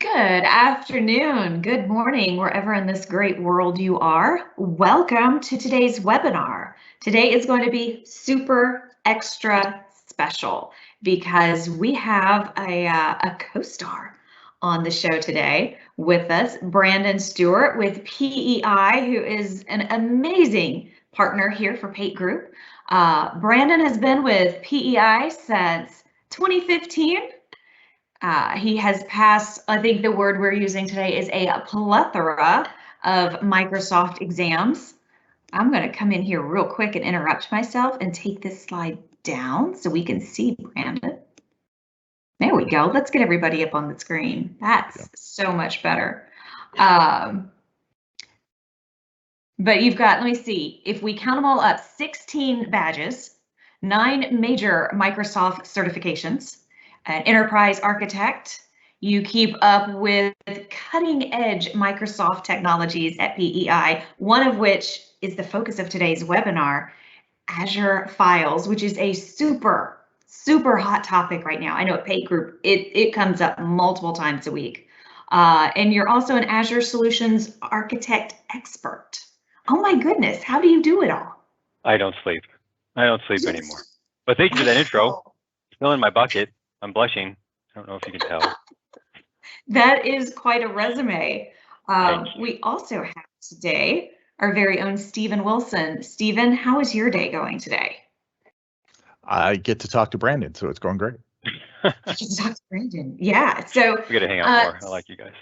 Good afternoon, good morning, wherever in this great world you are. Welcome to today's webinar. Today is going to be super extra special because we have a co-star on the show today with us, Brandon Stewart with PEI, who is an amazing partner here for Pate Group. Brandon has been with PEI since 2015. He has passed, I think the word we're using today is a plethora of Microsoft exams. I'm going to come in here real quick and interrupt myself and take this slide down so we can see Brandon. There we go. Let's get everybody up on the screen. That's so much better. But you've got, let me see, if we count them all up, 16 badges, 9 major Microsoft certifications, an enterprise architect. You keep up with cutting edge Microsoft technologies at PEI, one of which is the focus of today's webinar, Azure Files, which is a super hot topic right now. I know at Pate Group, it comes up multiple times a week. And you're also an Azure Solutions Architect expert. Oh my goodness, how do you do it all? I don't sleep. I don't sleep anymore. But thank you for that intro. Still in my bucket. I'm blushing. I don't know if you can tell. That is quite a resume. We also have today our very own Stephen Wilson. Stephen, how is your day going today? I get to talk to Brandon, so it's going great. You get to talk to Brandon. Yeah. So we got to hang out more. I like you guys.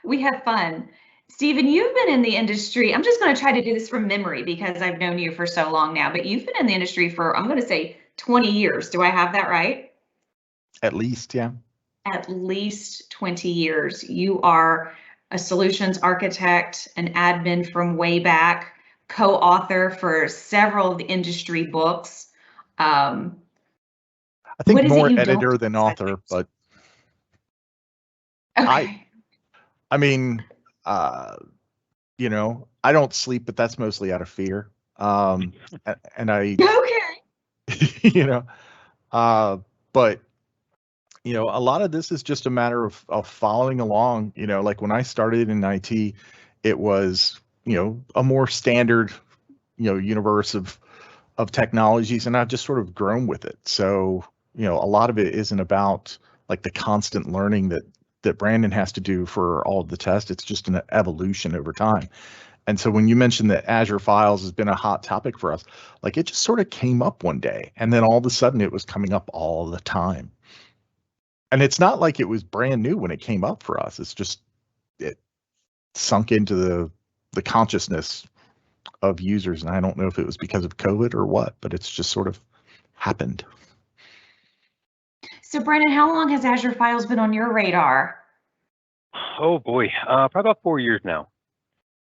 We have fun. Stephen, you've been in the industry. I'm just going to try to do this from memory because I've known you for so long now, but you've been in the industry for, I'm going to say 20 years. Do I have that right? At least, yeah. At least 20 years. You are a solutions architect, an admin from way back, co-author for several of the industry books. I think more editor than author, but okay. I mean, you know, I don't sleep, but that's mostly out of fear. And I, okay. you know, but you know, a lot of this is just a matter of following along. You know, like when I started in IT, it was, you know, a more standard, you know, universe of technologies, and I've just sort of grown with it. So, you know, a lot of it isn't about like the constant learning that Brandon has to do for all of the tests. It's just an evolution over time. And so when you mentioned that Azure Files has been a hot topic for us, like it just sort of came up one day, and then all of a sudden it was coming up all the time. And it's not like it was brand new when it came up for us. It's just it sunk into the consciousness of users. And I don't know if it was because of COVID or what, but it's just sort of happened. So Brandon, how long has Azure Files been on your radar? Oh boy, probably about 4 years now.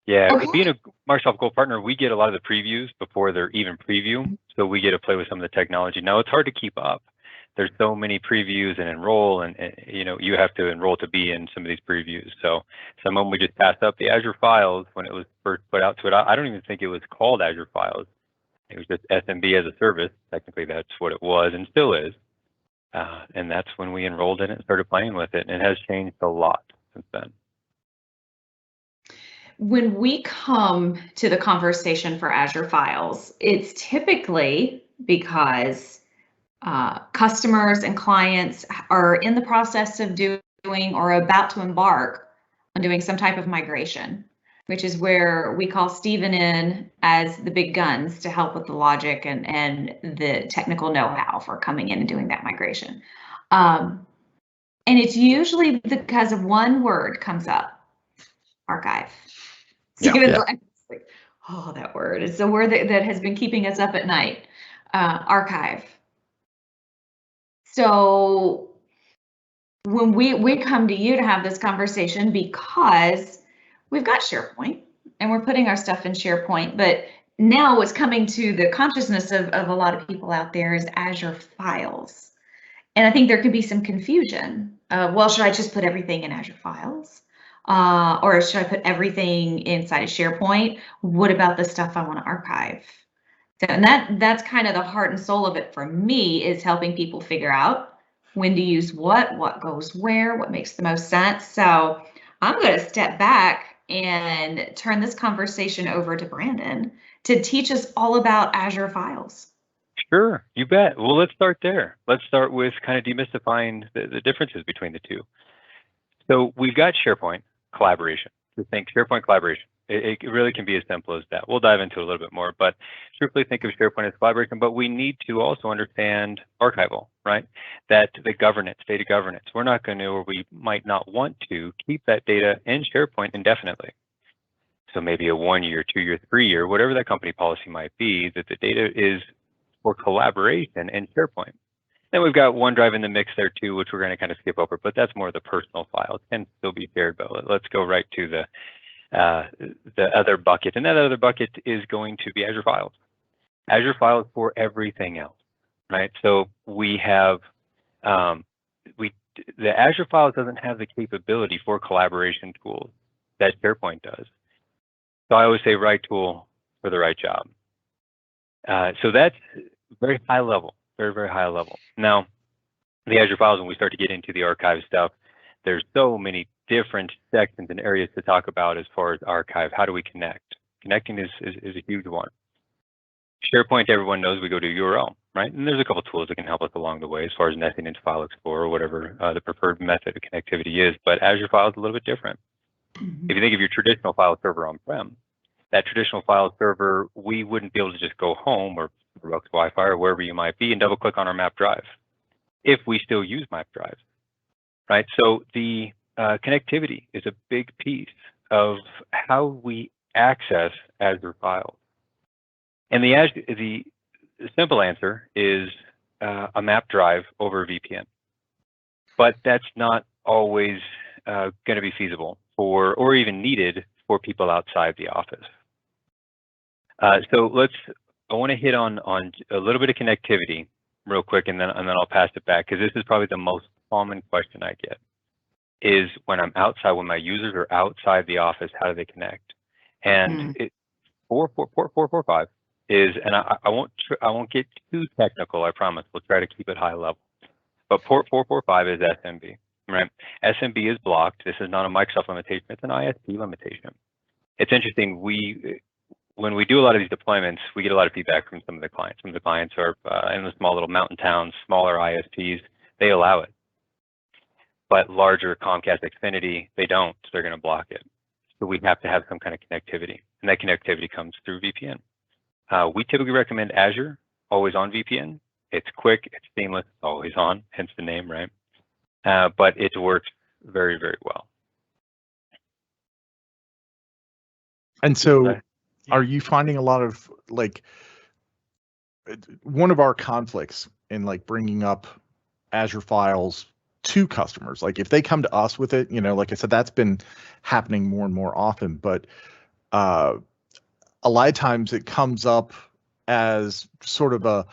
Yeah, okay. Being a Microsoft Gold partner, we get a lot of the previews before they're even preview. So we get to play with some of the technology. Now it's hard to keep up. There's so many previews and enroll, and you know, you have to enroll to be in some of these previews. So some of them we just passed up. The Azure Files, when it was first put out to it, I don't even think it was called Azure Files. It was just SMB as a service. Technically, that's what it was and still is. And that's when we enrolled in it and started playing with it. And it has changed a lot since then. When we come to the conversation for Azure Files, it's typically because customers and clients are in the process of doing or about to embark on doing some type of migration, which is where we call Stephen in as the big guns to help with the logic and the technical know-how for coming in and doing that migration. And it's usually because of one word comes up, archive. Stephen's like, oh, that word. It's the word that has been keeping us up at night, archive. So when we come to you to have this conversation, because we've got SharePoint and we're putting our stuff in SharePoint, but now what's coming to the consciousness of a lot of people out there is Azure Files. And I think there could be some confusion. Well, should I just put everything in Azure Files? Or should I put everything inside of SharePoint? What about the stuff I want to archive? So, and that's kind of the heart and soul of it for me, is helping people figure out when to use what goes where, what makes the most sense. So I'm going to step back and turn this conversation over to Brandon to teach us all about Azure Files. Sure, you bet. Well, let's start there. Let's start with kind of demystifying the differences between the two. So we've got SharePoint collaboration. So think SharePoint collaboration. It really can be as simple as that. We'll dive into it a little bit more, but strictly think of SharePoint as collaboration, but we need to also understand archival, right? That the governance, data governance, we're not going to, or we might not want to keep that data in SharePoint indefinitely. So maybe a 1 year, 2 year, 3 year, whatever that company policy might be, that the data is for collaboration in SharePoint. Then we've got OneDrive in the mix there too, which we're going to kind of skip over, but that's more of the personal files, can still be shared, but let's go right to the other bucket. And that other bucket is going to be Azure Files. Azure Files for everything else, right? So we have, the Azure Files doesn't have the capability for collaboration tools that SharePoint does. So I always say right tool for the right job. So that's very high level, very, very high level. Now, the Azure Files, when we start to get into the archive stuff, there's so many different sections and areas to talk about as far as archive. How do we connect? Connecting is a huge one. SharePoint, everyone knows we go to URL, right? And there's a couple tools that can help us along the way as far as nesting into File Explorer or whatever the preferred method of connectivity is. But Azure Files is a little bit different. If you think of your traditional file server on-prem, that traditional file server, we wouldn't be able to just go home or Wi-Fi or wherever you might be and double click on our map drive if we still use map drive, right? So the connectivity is a big piece of how we access Azure Files. And the simple answer is a map drive over a VPN. But that's not always going to be feasible for, or even needed for people outside the office. So I want to hit on a little bit of connectivity real quick, and then I'll pass it back, because this is probably the most common question I get, is when I'm outside, when my users are outside the office, how do they connect? And 4.4.4.5 is, and I won't get too technical, I promise. We'll try to keep it high level. But port 445 is SMB, right? SMB is blocked. This is not a Microsoft limitation, it's an ISP limitation. It's interesting, when we do a lot of these deployments, we get a lot of feedback from some of the clients. Some of the clients are in the small little mountain towns, smaller ISPs, they allow it. But larger Comcast, Xfinity, they don't, so they're going to block it. So we have to have some kind of connectivity, and that connectivity comes through VPN. We typically recommend Azure, always on VPN. It's quick, it's seamless, it's always on, hence the name, right? But it works very, very well. And so are you finding a lot of, like, one of our conflicts in like bringing up Azure Files to customers, like if they come to us with it, you know, like I said, that's been happening more and more often, but a lot of times it comes up as sort of a,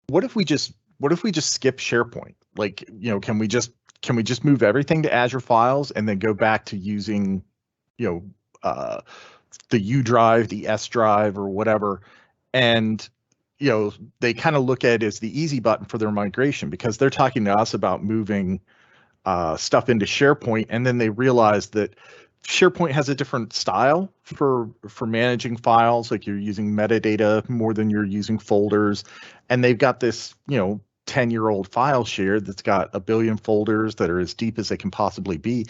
what if we just skip SharePoint? Like, you know, can we just move everything to Azure Files and then go back to using, you know, the U drive, the S drive, or whatever? And, you know, they kind of look at it as the easy button for their migration, because they're talking to us about moving stuff into SharePoint, and then they realize that SharePoint has a different style for managing files, like you're using metadata more than you're using folders, and they've got this, you know, 10-year-old file share that's got a billion folders that are as deep as they can possibly be.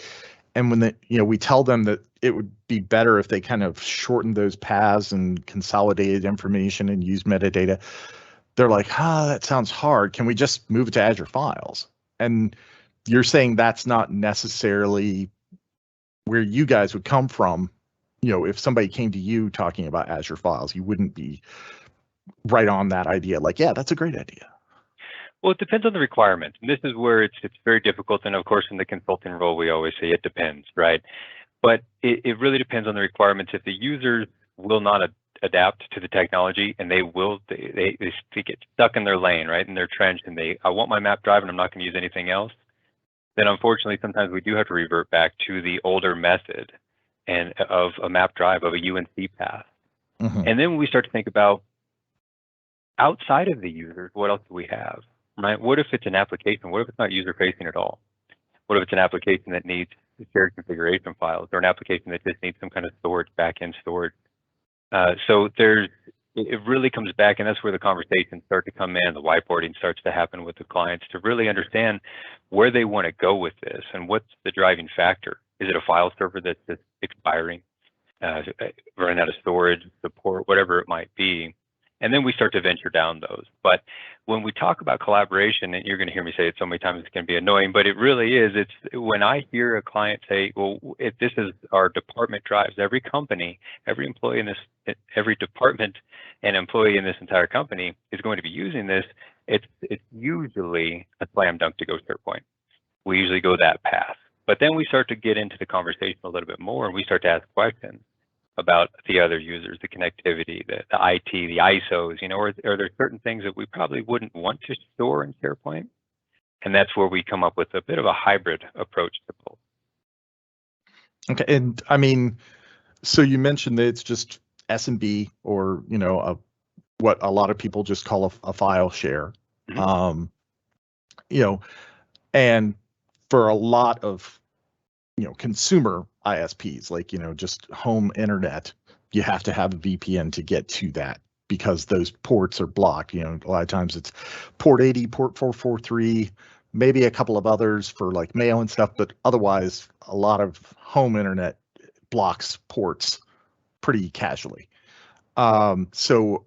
And when we tell them that it would be better if they kind of shortened those paths and consolidated information and use metadata, they're like, that sounds hard. Can we just move it to Azure Files? And you're saying that's not necessarily where you guys would come from. You know, if somebody came to you talking about Azure Files, you wouldn't be right on that idea. Like, yeah, that's a great idea. Well, it depends on the requirements. And this is where it's very difficult. And of course, in the consulting role, we always say it depends, right? But it really depends on the requirements. If the users will not adapt to the technology, and they get stuck in their lane, right, in their trench, and I want my map drive and I'm not going to use anything else, then unfortunately, sometimes we do have to revert back to the older method and of a map drive, of a UNC path. And then when we start to think about outside of the users, what else do we have? right? What if it's an application? What if it's not user-facing at all? What if it's an application that needs shared configuration files, or an application that just needs some kind of storage, back-end storage? So it really comes back, and that's where the conversations start to come in, the whiteboarding starts to happen with the clients to really understand where they want to go with this and what's the driving factor. Is it a file server that's just expiring, running out of storage, support, whatever it might be? And then we start to venture down those. But when we talk about collaboration, and you're going to hear me say it so many times, it's going to be annoying, but it really is. It's when I hear a client say, well, if this is our department drives, every company, every employee in this, every department and employee in this entire company is going to be using this, it's usually a slam dunk to go SharePoint. We usually go that path. But then we start to get into the conversation a little bit more, and we start to ask questions about the other users, the connectivity, the IT, the ISOs, are there certain things that we probably wouldn't want to store in SharePoint? And that's where we come up with a bit of a hybrid approach to both. Okay, and I mean, so you mentioned that it's just SMB, or what a lot of people just call a file share. Mm-hmm. And for a lot of consumer ISPs, like just home internet, you have to have a VPN to get to that because those ports are blocked. A lot of times it's port 80, port 443, maybe a couple of others for like mail and stuff, but otherwise a lot of home internet blocks ports pretty casually. So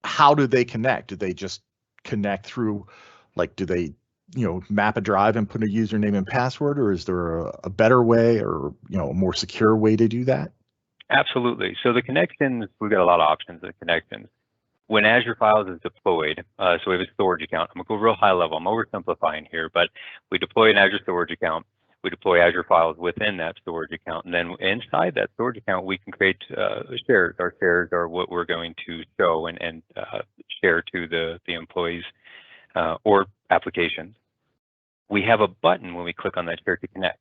how do they connect? Do they just connect through, like, do they map a drive and put a username and password, or is there a better way, or a more secure way to do that? Absolutely. So the connections, we've got a lot of options of connections. When Azure Files is deployed, so we have a storage account. I'm gonna go real high level. I'm oversimplifying here, but we deploy an Azure storage account. We deploy Azure Files within that storage account, and then inside that storage account, we can create shares. Our shares are what we're going to show and share to the employees or applications. We have a button when we click on that share to connect.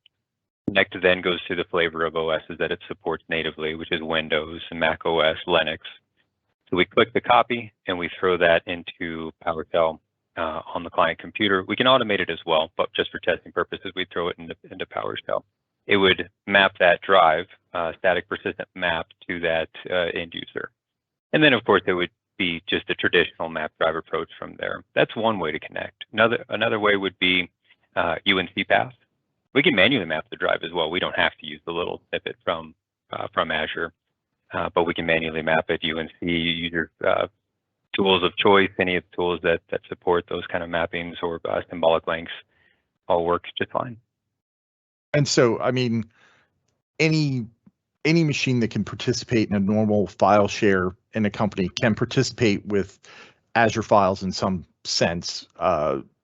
Connect then goes to the flavor of OSs that it supports natively, which is Windows and Mac OS, Linux. So we click the copy and we throw that into PowerShell on the client computer. We can automate it as well, but just for testing purposes, we throw it into PowerShell. It would map that drive, static persistent map, to that end user. And then of course it would be just a traditional map drive approach from there. That's one way to connect. Another way would be UNC path. We can manually map the drive as well. We don't have to use the little snippet from Azure, but we can manually map it. UNC, use your tools of choice, any of the tools that support those kind of mappings, or symbolic links, all work just fine. And so, I mean, any machine that can participate in a normal file share in a company can participate with Azure Files in some sense,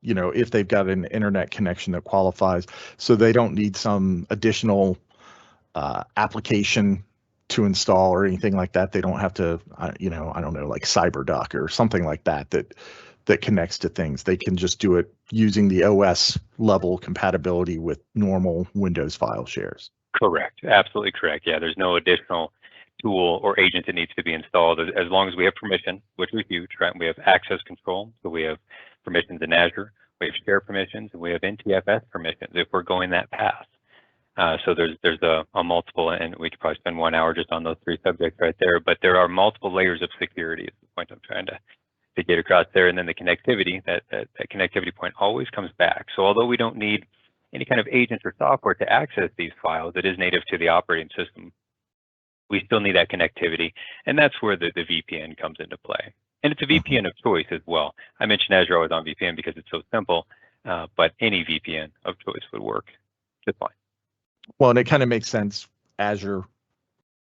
if they've got an internet connection that qualifies. So they don't need some additional application to install or anything like that. They don't have to, I don't know, like CyberDuck or something like that connects to things. They can just do it using the OS level compatibility with normal Windows file shares. Correct. Absolutely correct. Yeah, there's no additional tool or agent that needs to be installed, as long as we have permission, which is huge, right? We have access control, so we have permissions in Azure, we have share permissions, and we have NTFS permissions if we're going that path. So there's a multiple, and we could probably spend 1 hour just on those three subjects right there, but there are multiple layers of security is the point I'm trying to get across there. And then the connectivity, that connectivity point always comes back. So although we don't need any kind of agents or software to access these files, it is native to the operating system. We still need that connectivity, and that's where the VPN comes into play. And it's a VPN of choice as well. I mentioned Azure always on VPN because it's so simple, but any VPN of choice would work just fine. Well, and it kind of makes sense. Azure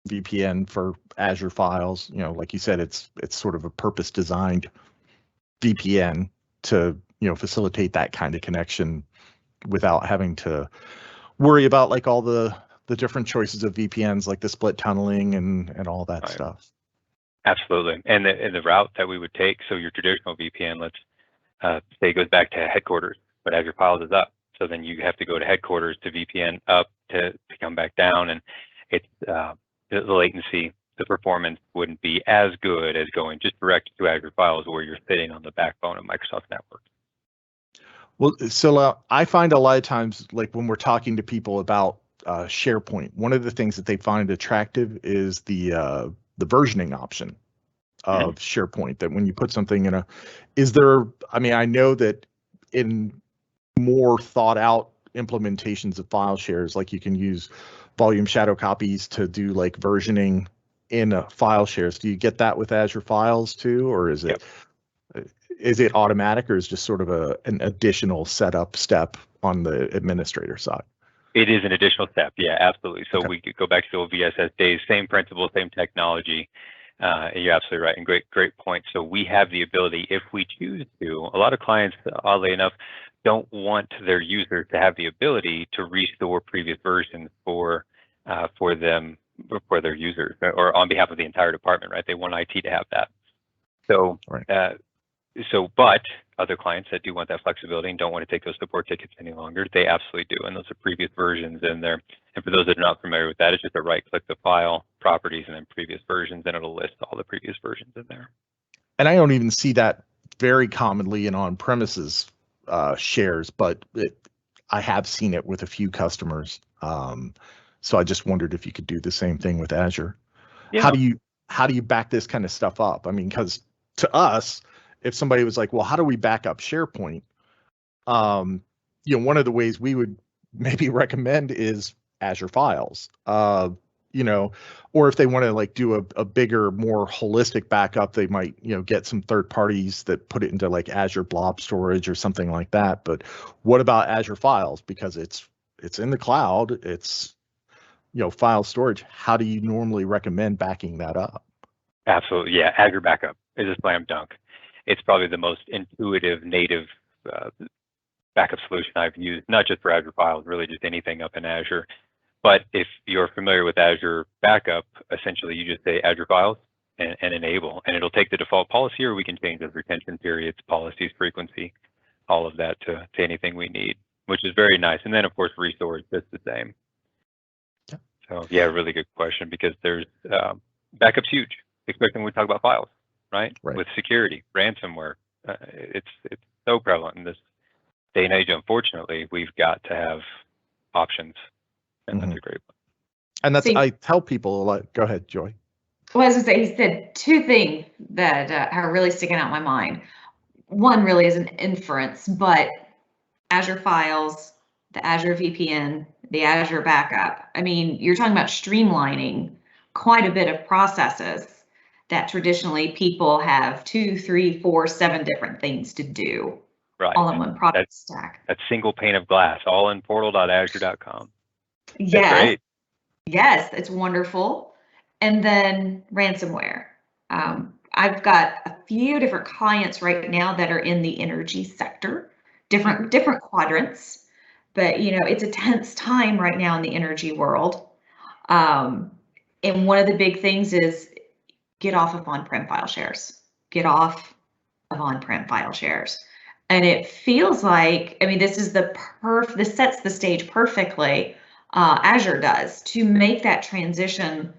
VPN for Azure Files, like you said, it's sort of a purpose designed VPN to facilitate that kind of connection without having to worry about like all the different choices of VPNs, like the split tunneling and all that right. Stuff. Absolutely. And the route that we would take, so your traditional VPN, let's say, goes back to headquarters, but Azure Files is up. So then you have to go to headquarters to VPN up to come back down, and it's the latency, the performance wouldn't be as good as going just direct to Azure Files, where you're sitting on the backbone of Microsoft network. Well, so I find a lot of times, like when we're talking to people about SharePoint, one of the things that they find attractive is the versioning option of SharePoint. That when you put something in is there? I mean, I know that in more thought out implementations of file shares, like you can use volume shadow copies to do like versioning in file shares. Do you get that with Azure Files too, or is it? Is it automatic, or is just sort of an additional setup step on the administrator side? It is an additional step. Yeah, absolutely. So Okay. we could go back to the old VSS days, same principle, same technology. You're absolutely right, and great point. So we have the ability, if we choose to. A lot of clients, oddly enough, don't want their users to have the ability to restore previous versions for them, for their users, or on behalf of the entire department, right? They want IT to have that. So, Right. But other clients that do want that flexibility and don't want to take those support tickets any longer, they absolutely do. And those are previous versions in there. And for those that are not familiar with that, it's just a right click the file, properties, and then previous versions, and it'll list all the previous versions in there. And I don't even see that very commonly in on-premises shares, but I have seen it with a few customers. So I just wondered if you could do the same thing with Azure. Yeah. How do you back this kind of stuff up? I mean, because to us, if somebody was like, well, how do we back up SharePoint? One of the ways we would maybe recommend is Azure Files. Or if they want to like do a bigger, more holistic backup, they might, get some third parties that put it into like Azure Blob Storage or something like that. But what about Azure Files? Because it's in the cloud, it's, file storage. How do you normally recommend backing that up? Absolutely, yeah. Azure Backup is a slam dunk. It's probably the most intuitive native backup solution I've used, not just for Azure Files, really just anything up in Azure. But if you're familiar with Azure Backup, essentially you just say Azure Files and enable, and it'll take the default policy, or we can change those retention periods, policies, frequency, all of that to anything we need, which is very nice. And then of course restore is just the same. Yeah. So yeah, really good question, because there's backup's huge, especially when we talk about files, right? With security, ransomware, it's so prevalent in this day and age. Unfortunately, we've got to have options, and that's a great one. And that's, I tell people a lot. Go ahead, Joy. Well, as I say, he said two things that are really sticking out in my mind. One really is an inference, but Azure Files, the Azure VPN, the Azure Backup. I mean, you're talking about streamlining quite a bit of processes that traditionally people have 2, 3, 4, 7 different things to do, right, all in one product stack. That single pane of glass, all in portal.azure.com. Yes, yes, it's wonderful. And then ransomware. I've got a few different clients right now that are in the energy sector, different quadrants, but it's a tense time right now in the energy world. And one of the big things is get off of on-prem file shares. Get off of on-prem file shares. And it feels like, I mean, this sets the stage perfectly. Azure does, to make that transition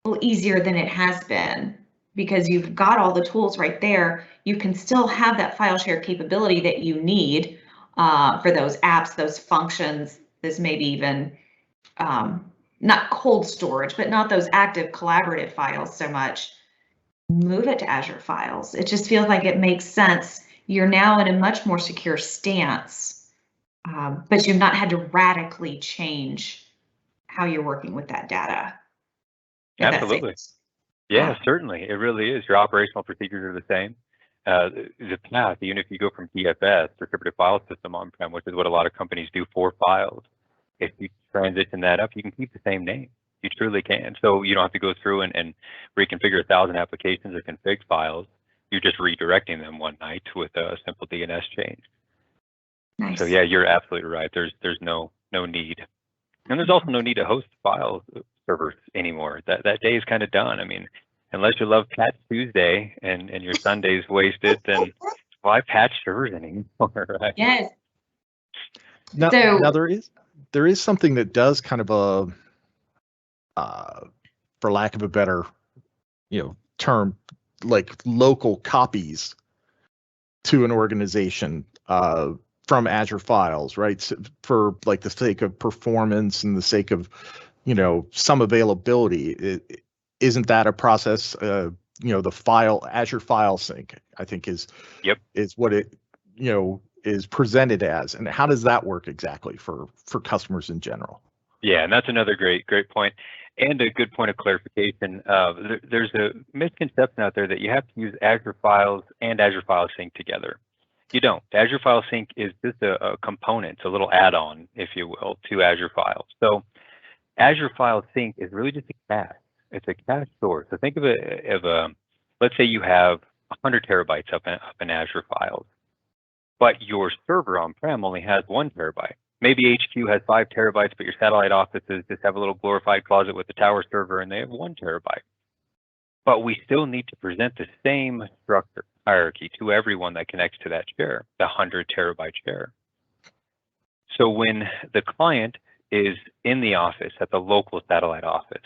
a little easier than it has been, because you've got all the tools right there. You can still have that file share capability that you need for those apps, those functions, this maybe even not cold storage, but not those active collaborative files so much. Move it to Azure Files. It just feels like it makes sense. You're now in a much more secure stance, but you've not had to radically change how you're working with that data. Absolutely. Yeah, certainly. It really is. Your operational procedures are the same. The path, even if you go from DFS, distributed file system on-prem, which is what a lot of companies do for files, if you transition that up, you can keep the same name. You truly can. So you don't have to go through and reconfigure 1,000 applications or config files. You're just redirecting them one night with a simple DNS change. Nice. So yeah, you're absolutely right. There's no need. And there's also no need to host file servers anymore. That day is kind of done. I mean, unless you love Patch Tuesday and your Sunday's wasted, then why patch servers anymore, right? Yes. Now there is something that does kind of for lack of a better term, like local copies to an organization. from Azure files, right? So for like the sake of performance and the sake of, some availability. Isn't that a process? The Azure file sync, I think is what it, is presented as. And how does that work exactly for customers in general? Yeah, and that's another great point, and a good point of clarification. There's a misconception out there that you have to use Azure Files and Azure File Sync together. You don't. Azure File Sync is just a component, a little add-on, if you will, to Azure Files. So Azure File Sync is really just a cache. It's a cache store. So think of it as let's say you have 100 terabytes up in Azure Files, but your server on-prem only has 1 terabyte. Maybe HQ has 5 terabytes, but your satellite offices just have a little glorified closet with the tower server and they have 1 terabyte. But we still need to present the same structure hierarchy to everyone that connects to that share, the 100 terabyte share. So when the client is in the office at the local satellite office,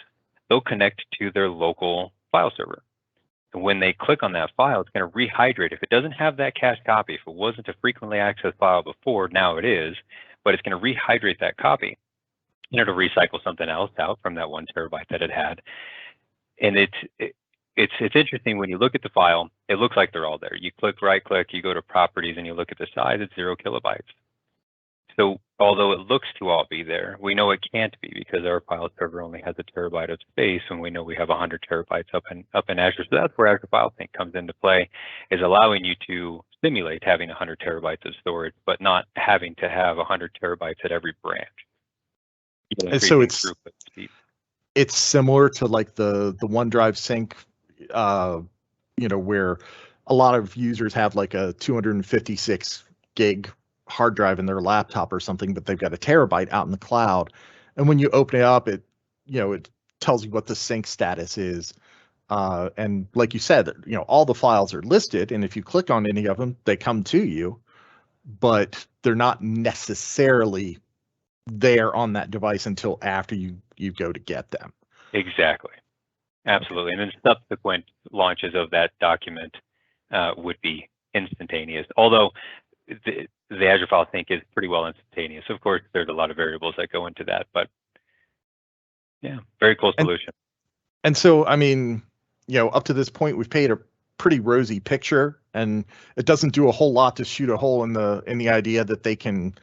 they'll connect to their local file server. And when they click on that file, it's going to rehydrate. If it doesn't have that cached copy, if it wasn't a frequently accessed file before, now it is, but it's going to rehydrate that copy in order to recycle something else out from that 1 terabyte that it had. And it's interesting when you look at the file, it looks like they're all there. You right click, you go to properties and you look at the size, it's 0 kilobytes. So although it looks to all be there, we know it can't be because our file server only has 1 terabyte of space, and we know we have 100 terabytes up in Azure. So that's where Azure File Sync comes into play, is allowing you to simulate having 100 terabytes of storage, but not having to have 100 terabytes at every branch. And so it's similar to like the OneDrive sync, where a lot of users have like a 256 gig hard drive in their laptop or something, but they've got 1 terabyte out in the cloud. And when you open it up, it tells you what the sync status is. And like you said, all the files are listed, and if you click on any of them, they come to you, but they're not necessarily there on that device until after you go to get them. Exactly. Absolutely. And then subsequent launches of that document would be instantaneous. Although the Azure File Sync is pretty well instantaneous. Of course, there's a lot of variables that go into that, but yeah, very cool solution. And so, I mean, up to this point, we've painted a pretty rosy picture, and it doesn't do a whole lot to shoot a hole in the idea that they can,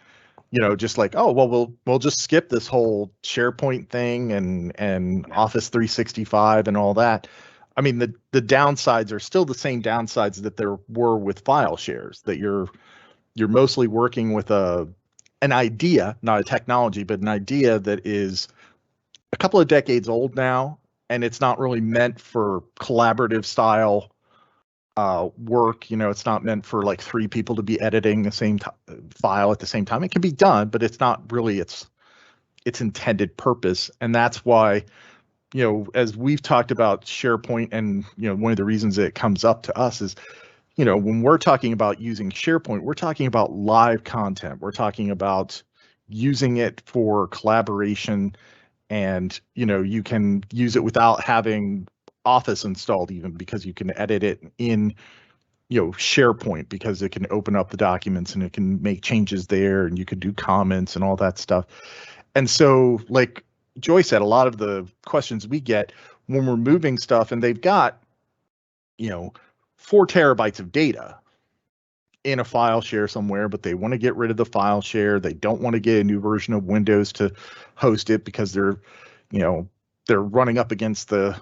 just like, oh, well, we'll just skip this whole SharePoint thing and Office 365 and all that. I mean, the downsides are still the same downsides that there were with file shares, that you're mostly working with an idea, not a technology, but an idea that is a couple of decades old now, and it's not really meant for collaborative style work. It's not meant for like 3 people to be editing the same file at the same time. It can be done, but it's not really its intended purpose. And that's why, as we've talked about SharePoint, and one of the reasons that it comes up to us is, when we're talking about using SharePoint, we're talking about live content. We're talking about using it for collaboration, and you can use it without having Office installed, even, because you can edit it in SharePoint, because it can open up the documents and it can make changes there, and you can do comments and all that stuff. And so, like Joy said, a lot of the questions we get when we're moving stuff, and they've got 4 terabytes of data in a file share somewhere, but they want to get rid of the file share. They don't want to get a new version of Windows to host it because they're running up against the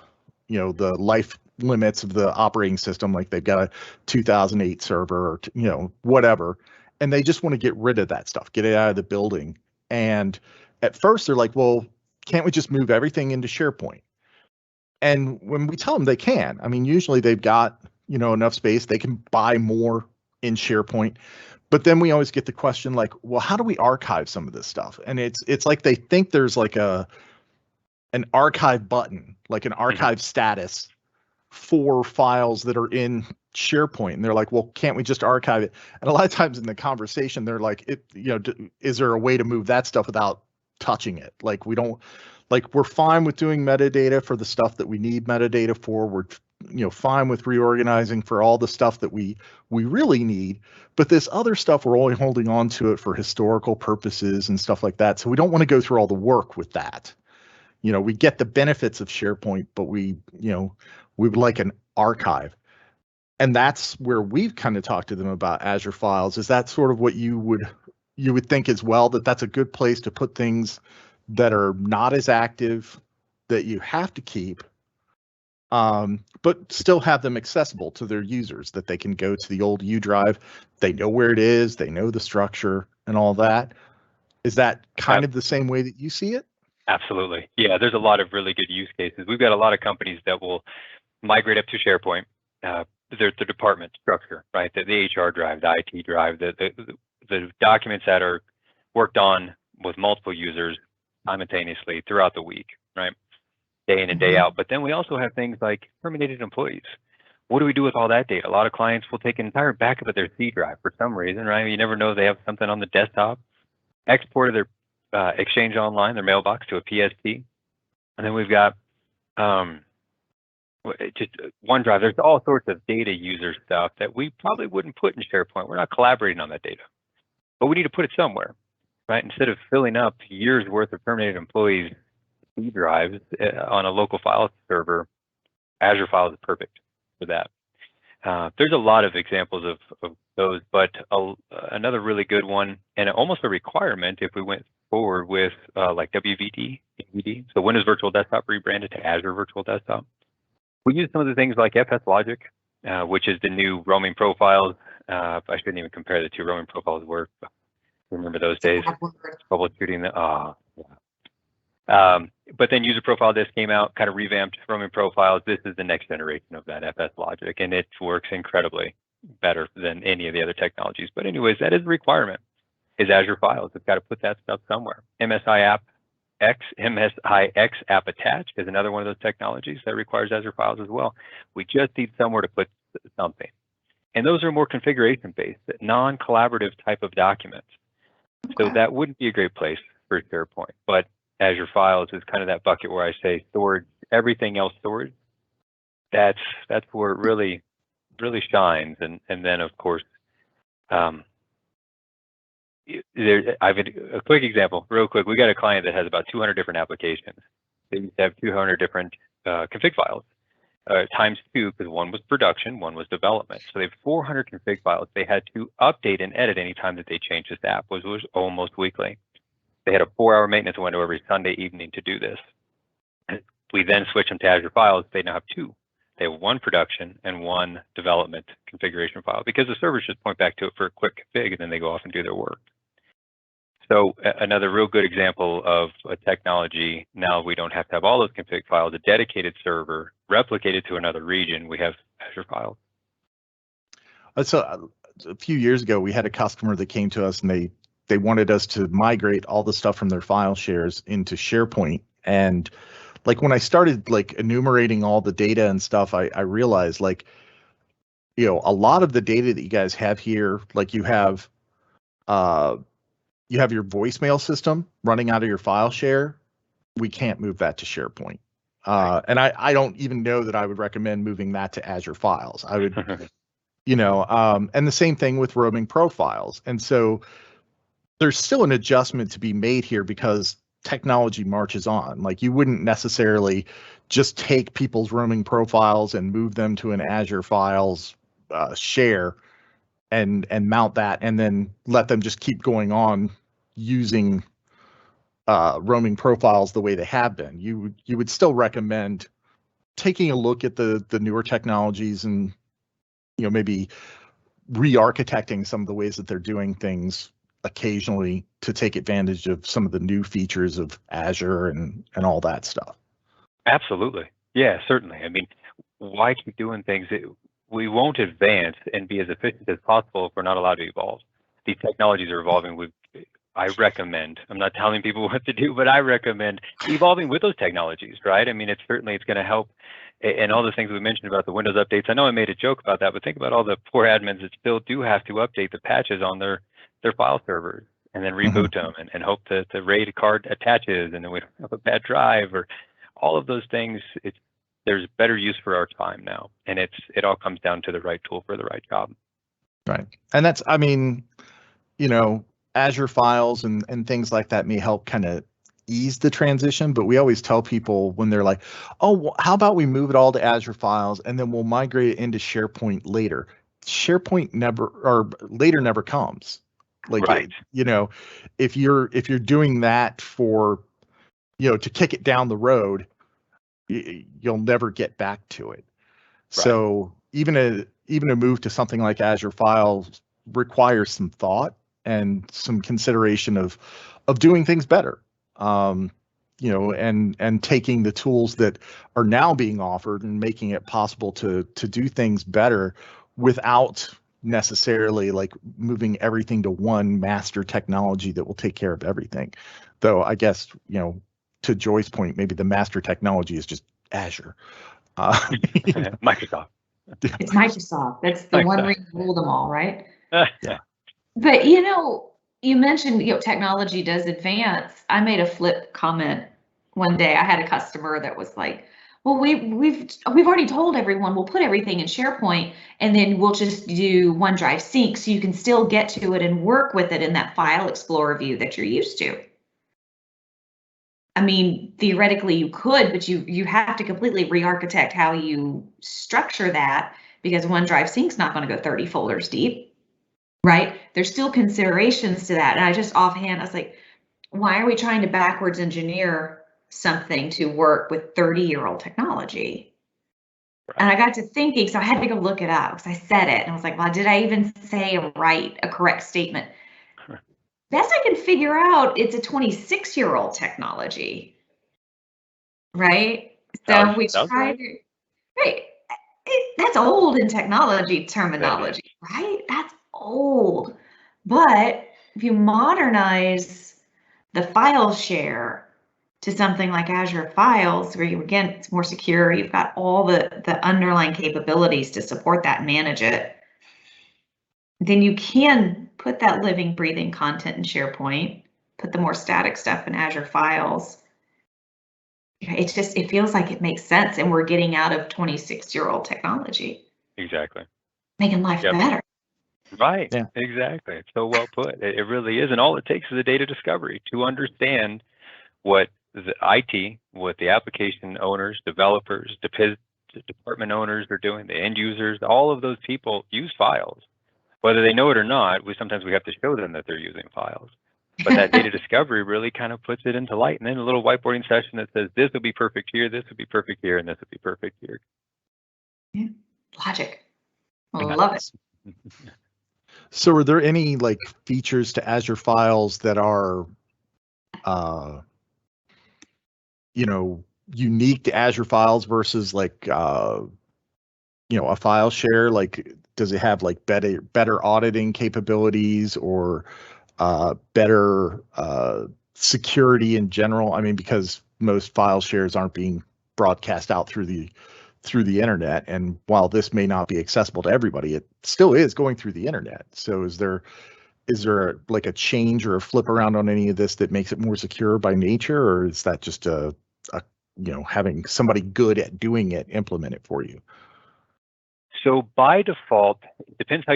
life limits of the operating system. Like they've got a 2008 server or whatever, and they just want to get rid of that stuff, get it out of the building. And at first they're like, well, can't we just move everything into SharePoint? And when we tell them they can, I mean, usually they've got enough space, they can buy more in SharePoint. But then we always get the question like, well, how do we archive some of this stuff? And it's like they think there's like an archive button, like an archive status for files that are in SharePoint. And they're like, well, can't we just archive it? And a lot of times in the conversation, they're like, is there a way to move that stuff without touching it? Like we're fine with doing metadata for the stuff that we need metadata for. We're fine with reorganizing for all the stuff that we really need, but this other stuff we're only holding on to it for historical purposes and stuff like that. So we don't want to go through all the work with that. We get the benefits of SharePoint, but we would like an archive. And that's where we've kind of talked to them about Azure Files. Is that sort of what you would think as well, that that's a good place to put things that are not as active, that you have to keep, but still have them accessible to their users, that they can go to the old U drive, they know where it is, they know the structure and all that. Is that kind of the same way that you see it? Absolutely. Yeah, there's a lot of really good use cases. We've got a lot of companies that will migrate up to SharePoint, the department structure, right? The HR drive, the IT drive, the documents that are worked on with multiple users simultaneously throughout the week, right? Day in and day out. But then we also have things like terminated employees. What do we do with all that data? A lot of clients will take an entire backup of their C drive for some reason, right? You never know, they have something on the desktop, exported their Exchange Online, their mailbox, to a PST. And then we've got just OneDrive. There's all sorts of data user stuff that we probably wouldn't put in SharePoint. We're not collaborating on that data, but we need to put it somewhere, right? Instead of filling up years worth of terminated employees' C drives on a local file server, Azure Files is perfect for that. There's a lot of examples of those, but another really good one, and almost a requirement if we went forward with like WVD, so Windows Virtual Desktop rebranded to Azure Virtual Desktop. We use some of the things like FS Logic, which is the new roaming profiles. I shouldn't even compare the two. Roaming profiles were, remember those days? Troubleshooting the, but then User Profile Disk came out, kind of revamped roaming profiles. This is the next generation of that FS Logic, and it works incredibly better than any of the other technologies. But anyways, that is a requirement, is Azure Files. It's got to put that stuff somewhere. MSIX App Attach is another one of those technologies that requires Azure Files as well. We just need somewhere to put something. And those are more configuration-based, non-collaborative type of documents. So that wouldn't be a great place for SharePoint. But Azure Files is kind of that bucket where I say storage, everything else storage. That's where it really shines. And then of course, I've a quick example, real quick. We got a client that has about 200 different applications. They used to have 200 different config files, times two, because one was production, one was development. So they have 400 config files. They had to update and edit anytime that they changed this app, was almost weekly. They had a 4-hour maintenance window every Sunday evening to do this. We then switched them to Azure Files. They now have two. They have one production and one development configuration file, because the servers just point back to it for a quick config, and then they go off and do their work. So another real good example of a technology, now we don't have to have all those config files, a dedicated server replicated to another region. We have Azure Files. So a few years ago, we had a customer that came to us, and they wanted us to migrate all the stuff from their file shares into SharePoint. And like when I started like enumerating all the data and stuff, I realized like, a lot of the data that you guys have here, like you have your voicemail system running out of your file share. We can't move that to SharePoint. And I don't even know that I would recommend moving that to Azure Files. I would, and the same thing with roaming profiles. And so there's still an adjustment to be made here, because technology marches on. Like you wouldn't necessarily just take people's roaming profiles and move them to an Azure Files share and mount that, and then let them just keep going on using roaming profiles the way they have been. You would still recommend taking a look at the newer technologies and maybe re-architecting some of the ways that they're doing things occasionally to take advantage of some of the new features of Azure and all that stuff. Absolutely. Yeah, certainly. I mean, why keep doing things? We won't advance and be as efficient as possible if we're not allowed to evolve. These technologies are evolving. I recommend, I'm not telling people what to do, but I recommend evolving with those technologies, right? I mean, it's going to help. And all the things we mentioned about the Windows updates, I know I made a joke about that, but think about all the poor admins that still do have to update the patches on their file servers and then reboot them and hope that the RAID card attaches and then we don't have a bad drive, or all of those things. there's better use for our time now, and it all comes down to the right tool for the right job. Right. And that's, I mean, Azure files and things like that may help kind of ease the transition, but we always tell people when they're like, oh, well, how about we move it all to Azure files and then we'll migrate it into SharePoint later. SharePoint never comes. Like, right. If you're doing that for, to kick it down the road, you'll never get back to it. Right. So even a move to something like Azure files requires some thought and some consideration of doing things better. And taking the tools that are now being offered and making it possible to do things better without necessarily like moving everything to one master technology that will take care of everything. Though I guess, to Joy's point, maybe the master technology is just Azure. Microsoft. It's Microsoft. That's the one reason to rule them all, right? Yeah. But you mentioned technology does advance. I made a flip comment one day. I had a customer that was like, well, we've already told everyone we'll put everything in SharePoint and then we'll just do OneDrive sync so you can still get to it and work with it in that file explorer view that you're used to. I mean, theoretically you could, but you have to completely re-architect how you structure that because OneDrive sync's not going to go 30 folders deep, right? There's still considerations to that. And I just offhand, I was like, why are we trying to backwards engineer something to work with 30-year-old technology? Right. And I got to thinking, so I had to go look it up because I said it. And I was like, well, did I even say a correct statement? Best I can figure out, it's a 26-year-old technology, right? So we try to, right, that's old in technology terminology, right? That's old. But if you modernize the file share to something like Azure Files, where it's more secure, you've got all the underlying capabilities to support that and manage it, then you can put that living, breathing content in SharePoint, put the more static stuff in Azure Files. It feels like it makes sense, and we're getting out of 26-year-old technology. Exactly. Making life better. Right. Yeah. Exactly. It's so well put. It really is, and all it takes is a data discovery to understand what the IT, what the application owners, developers, department owners are doing, the end users. All of those people use files. Whether they know it or not, sometimes we have to show them that they're using files. But that data discovery really kind of puts it into light. And then a little whiteboarding session that says, this would be perfect here, this would be perfect here, and this would be perfect here. Yeah, logic. I love it. So are there any like features to Azure Files that are, unique to Azure Files versus like, a file share? Like, does it have like better auditing capabilities or better security in general? I mean, because most file shares aren't being broadcast out through the internet, and while this may not be accessible to everybody, it still is going through the internet. So is there like a change or a flip around on any of this that makes it more secure by nature, or is that just a having somebody good at doing it implement it for you? So by default, it depends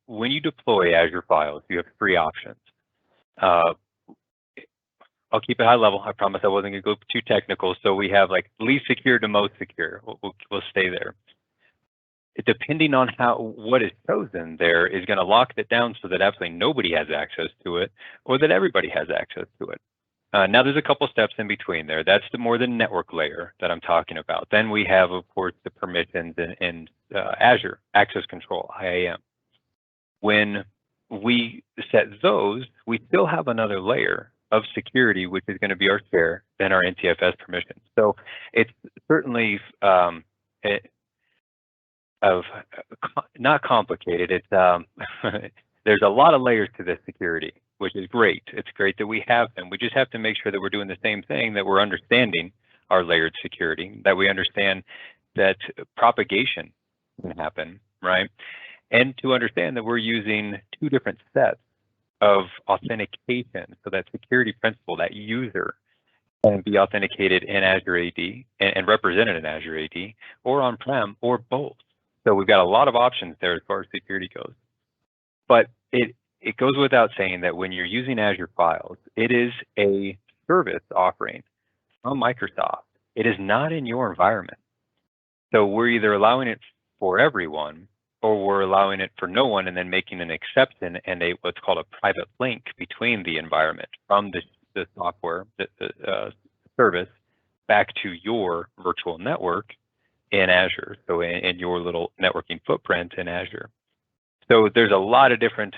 when you deploy Azure Files, you have 3 options. I'll keep it high level. I promise I wasn't going to go too technical. So we have like least secure to most secure. We'll stay there. Depending on what is chosen, there is going to lock it down so that absolutely nobody has access to it, or that everybody has access to it. Now there's a couple steps in between there. That's more the network layer that I'm talking about. Then we have, of course, the permissions in Azure, access control, IAM. When we set those, we still have another layer of security, which is going to be our share, then our NTFS permissions. So it's certainly not complicated. It's there's a lot of layers to this security, which is great. It's great that we have them. We just have to make sure that we're doing the same thing, that we're understanding our layered security, that we understand that propagation can happen, right? And to understand that we're using 2 different sets of authentication. So that security principle, that user and be authenticated in Azure AD and represented in Azure AD, or on-prem, or both. So we've got a lot of options there as far as security goes. But it goes without saying that when you're using Azure Files, it is a service offering from Microsoft. It is not in your environment. So we're either allowing it for everyone, or we're allowing it for no one and then making an exception and what's called a private link between the environment from the software, the service, back to your virtual network in Azure, so in your little networking footprint in Azure. So there's a lot of different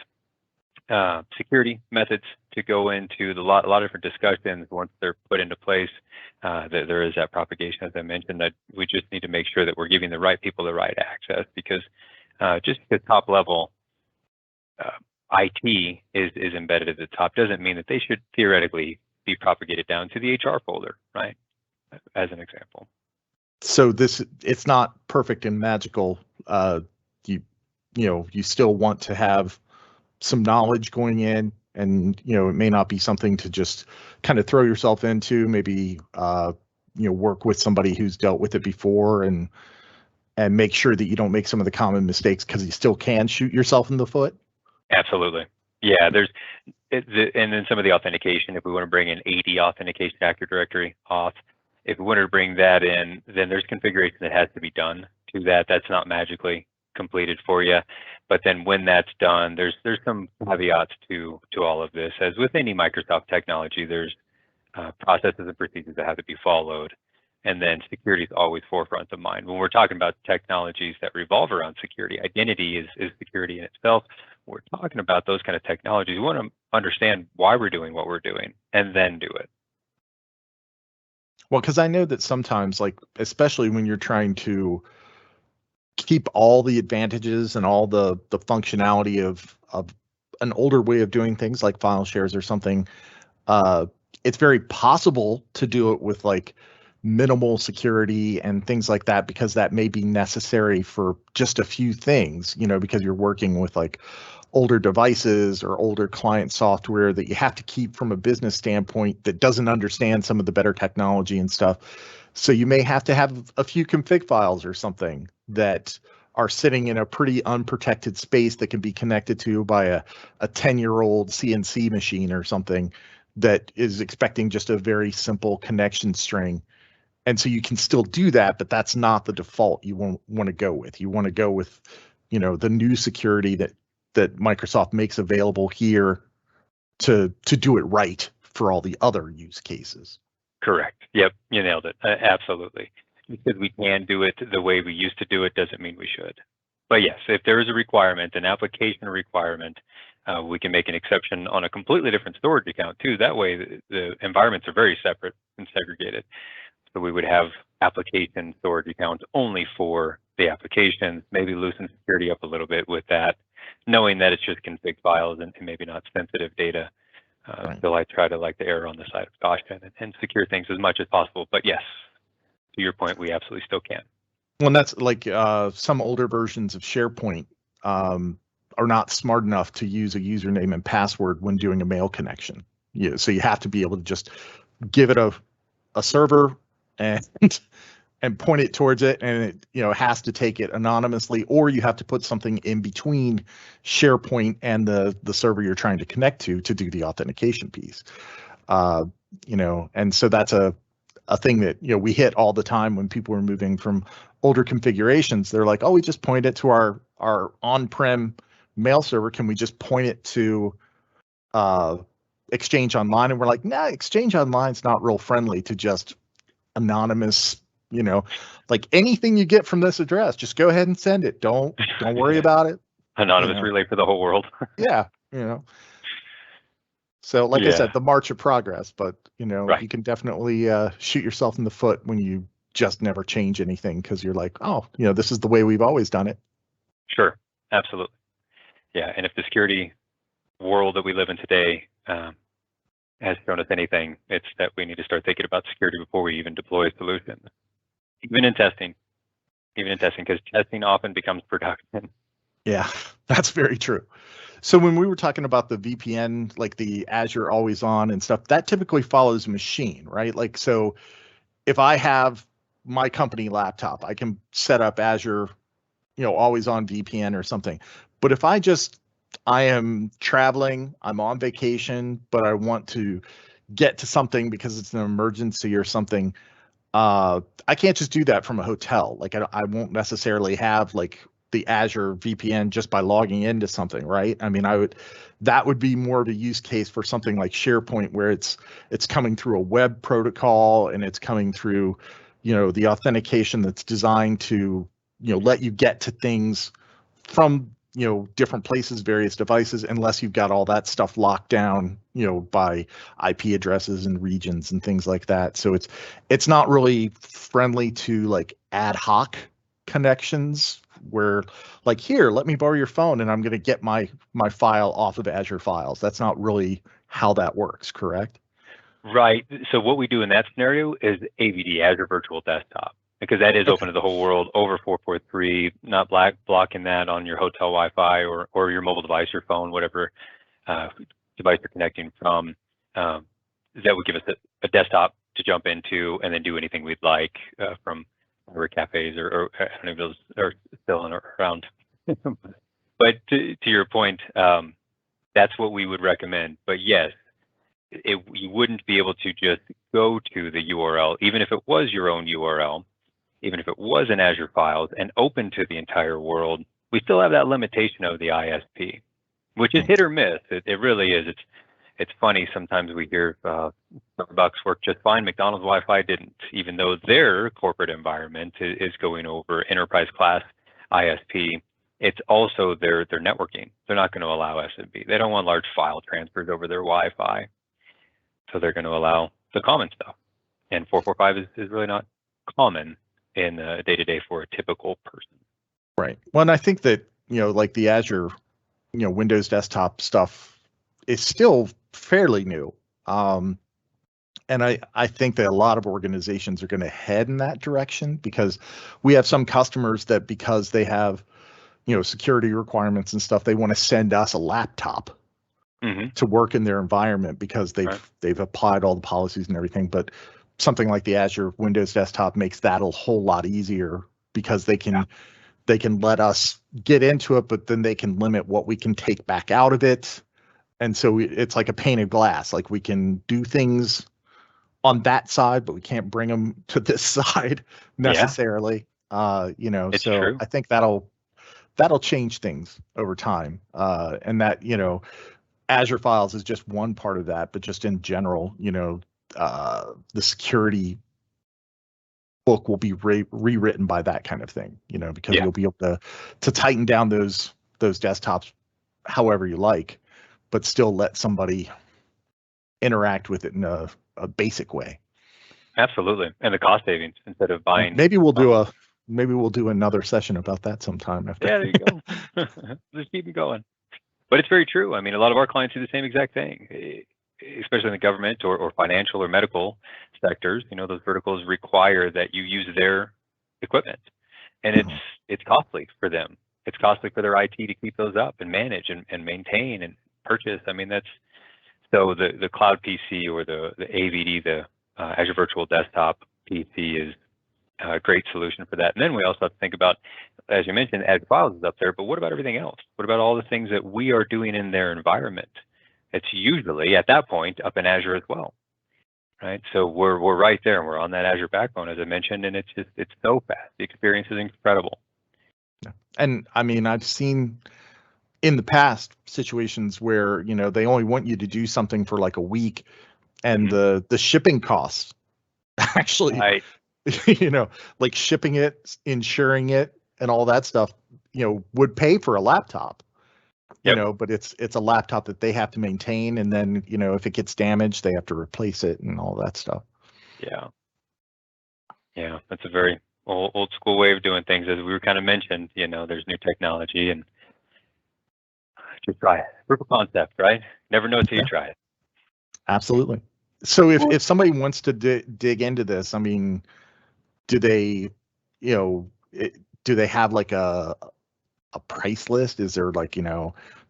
security methods to go into, a lot of different discussions once they're put into place. There is that propagation, as I mentioned, that we just need to make sure that we're giving the right people the right access, because just the top level IT is embedded at the top doesn't mean that they should theoretically be propagated down to the HR folder, right? As an example. So it's not perfect and magical. You still want to have some knowledge going in, and it may not be something to just kind of throw yourself into. Maybe work with somebody who's dealt with it before, and make sure that you don't make some of the common mistakes, because you still can shoot yourself in the foot. Absolutely. Yeah, and then some of the authentication, if we want to bring in AD authentication, Active Directory auth, if we wanted to bring that in, then there's configuration that has to be done to that. That's not magically completed for you. But then when that's done, there's some caveats to all of this. As with any Microsoft technology, there's processes and procedures that have to be followed. And then security is always forefront of mind. When we're talking about technologies that revolve around security, identity is security in itself. When we're talking about those kind of technologies, we want to understand why we're doing what we're doing and then do it. Well, because I know that sometimes, like, especially when you're trying to keep all the advantages and all the functionality of an older way of doing things like file shares or something, it's very possible to do it with like minimal security and things like that, because that may be necessary for just a few things, because you're working with like older devices or older client software that you have to keep from a business standpoint that doesn't understand some of the better technology and stuff. So you may have to have a few config files or something that are sitting in a pretty unprotected space that can be connected to by a 10-year-old CNC machine or something that is expecting just a very simple connection string. And so you can still do that, but that's not the default you want to go with. You want to go with, the new security that Microsoft makes available here to do it right for all the other use cases. Correct. Yep, you nailed it. Absolutely. Because we can do it the way we used to do it doesn't mean we should. But yes, if there is a requirement, an application requirement, we can make an exception on a completely different storage account too. That way the environments are very separate and segregated. So we would have application storage accounts only for the applications, maybe loosen security up a little bit with that, knowing that it's just config files and maybe not sensitive data. Right. So I try to err on the side of caution and secure things as much as possible. But yes, to your point, we absolutely still can. Well, and that's like some older versions of SharePoint are not smart enough to use a username and password when doing a mail connection. So you have to be able to just give it a server and point it towards it, and it has to take it anonymously, or you have to put something in between SharePoint and the server you're trying to connect to do the authentication piece. And so that's a thing that we hit all the time when people were moving from older configurations. They're like, oh, we just point it to our on-prem mail server. Can we just point it to Exchange Online? And we're like, nah, Exchange Online's not real friendly to just anonymous, like anything you get from this address, just go ahead and send it. Don't worry about it. Anonymous relay for the whole world. Yeah. So like I said, the march of progress, but Right. You can definitely shoot yourself in the foot when you just never change anything, because you're like, oh, this is the way we've always done it. Sure. Absolutely. Yeah. And if the security world that we live in today has shown us anything, it's that we need to start thinking about security before we even deploy a solution. Even in testing, because testing often becomes production. Yeah, that's very true. So when we were talking about the VPN, like the Azure always on and stuff, that typically follows machine, right? Like, so if I have my company laptop, I can set up Azure, always on VPN or something. But if I am traveling, I'm on vacation, but I want to get to something because it's an emergency or something, I can't just do that from a hotel. Like I won't necessarily have like the Azure VPN just by logging into something, right? I mean, that would be more of a use case for something like SharePoint where it's coming through a web protocol and it's coming through, the authentication that's designed to, let you get to things from different places, various devices, unless you've got all that stuff locked down, by IP addresses and regions and things like that. So it's not really friendly to like ad hoc connections where like, here, let me borrow your phone and I'm going to get my file off of Azure Files. That's not really how that works, correct? Right. So what we do in that scenario is AVD, Azure Virtual Desktop, because that is open to the whole world over 443, not blocking that on your hotel Wi-Fi or your mobile device, your phone, whatever device you're connecting from. That would give us a desktop to jump into and then do anything we'd like from our cafes or I don't know if those are still around. But to your point, that's what we would recommend. But yes, you wouldn't be able to just go to the URL, even if it was your own URL, even if it was in Azure Files and open to the entire world. We still have that limitation of the ISP, which is hit or miss. It really is. It's funny. Sometimes we hear Starbucks worked just fine. McDonald's Wi-Fi didn't, even though their corporate environment is going over enterprise class ISP. It's also their networking. They're not going to allow SMB. They don't want large file transfers over their Wi-Fi. So they're going to allow the common stuff. And 445 is really not common in day-to-day for a typical person. Right. Well, and I think that, like the Azure, Windows desktop stuff is still fairly new. And I think that a lot of organizations are going to head in that direction because we have some customers that because they have, security requirements and stuff, they want to send us a laptop to work in their environment because they've applied all the policies and everything. But something like the Azure Windows desktop makes that a whole lot easier because they can let us get into it, but then they can limit what we can take back out of it. And so it's like a pane of glass. Like we can do things on that side, but we can't bring them to this side necessarily. It's so true. I think that'll change things over time. And that, Azure Files is just one part of that, but just in general, the security book will be rewritten by that kind of thing, because you'll be able to tighten down those desktops however you like, but still let somebody interact with it in a basic way. Absolutely, and the cost savings instead of buying. Maybe we'll do another session about that sometime after. Yeah, there you go. Just keep it going. But it's very true. I mean, a lot of our clients do the same exact thing, especially in the government or financial or medical sectors. Those verticals require that you use their equipment, and it's costly for them. It's costly for their IT to keep those up and manage and maintain and purchase. I mean, that's so the cloud PC or the AVD, the Azure Virtual Desktop PC is a great solution for that. And then we also have to think about, as you mentioned, Azure Files is up there, but what about everything else? What about all the things that we are doing in their environment? It's usually at that point up in Azure as well, right? So we're right there and we're on that Azure backbone, as I mentioned, and it's so fast. The experience is incredible. And I mean, I've seen in the past situations where, they only want you to do something for like a week and the shipping costs actually, like shipping it, insuring it and all that stuff, would pay for a laptop, but it's a laptop that they have to maintain. And then, if it gets damaged, they have to replace it and all that stuff. Yeah. Yeah. That's a very old school way of doing things. As we were kind of mentioned, there's new technology and just try it. Proof of concept, right? Never know until you try it. Absolutely. So if somebody wants to dig into this, I mean, do they, do they have like a price list? Is there like,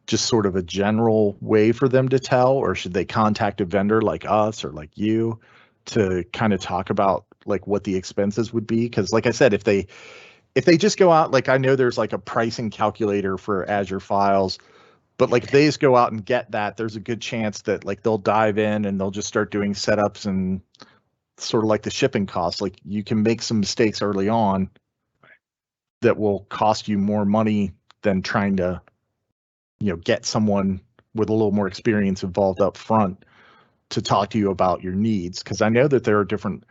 just sort of a general way for them to tell, or should they contact a vendor like us or like you to kind of talk about like what the expenses would be? Because like I said, if they just go out, like I know there's like a pricing calculator for Azure files, but like if they just go out and get that, there's a good chance that like they'll dive in and they'll just start doing setups and sort of like the shipping costs. Like you can make some mistakes early on that will cost you more money than trying to, get someone with a little more experience involved up front to talk to you about your needs. Because I know that there are different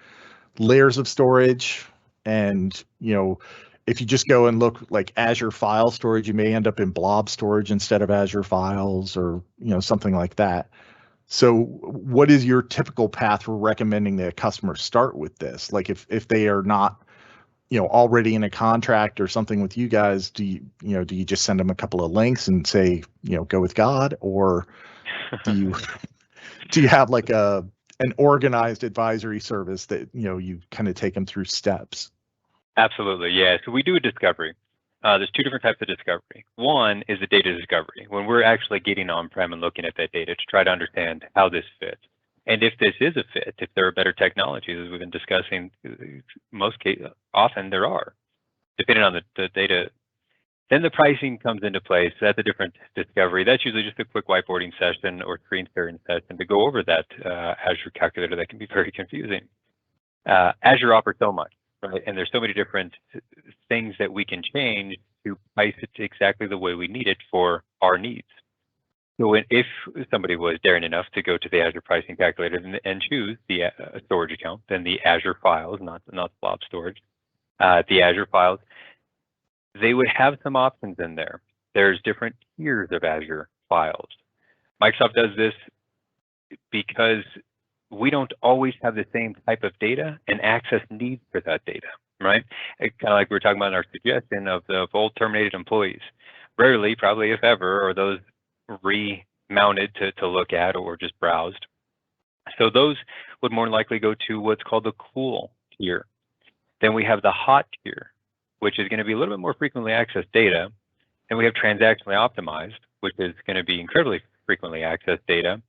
layers of storage, and if you just go and look like Azure file storage, you may end up in blob storage instead of Azure files, or something like that. So what is your typical path for recommending that a customer start with this? Like if they are not already in a contract or something with you guys, do you just send them a couple of links and say, go with God? Or do you have like an organized advisory service that you kind of take them through steps? Absolutely, yeah. So we do a discovery. There's two different types of discovery. One is the data discovery, when we're actually getting on-prem and looking at that data to try to understand how this fits. And if this is a fit, if there are better technologies, as we've been discussing, most cases, often there are, depending on the data. Then the pricing comes into place. So that's a different discovery. That's usually just a quick whiteboarding session or screen sharing session to go over that Azure calculator that can be very confusing. Azure offers so much, right? And there's so many different things that we can change to price it exactly the way we need it for our needs. So if somebody was daring enough to go to the Azure pricing calculator and choose the storage account, then the Azure files, not blob storage, the Azure files, they would have some options in there. There's different tiers of Azure files. Microsoft does this because we don't always have the same type of data and access needs for that data, right? Kind of like we were talking about in our suggestion of the old terminated employees. Rarely, probably if ever, are those remounted to look at or just browsed. So those would more likely go to what's called the cool tier. Then we have the hot tier, which is going to be a little bit more frequently accessed data. And we have transactionally optimized, which is going to be incredibly frequently accessed data.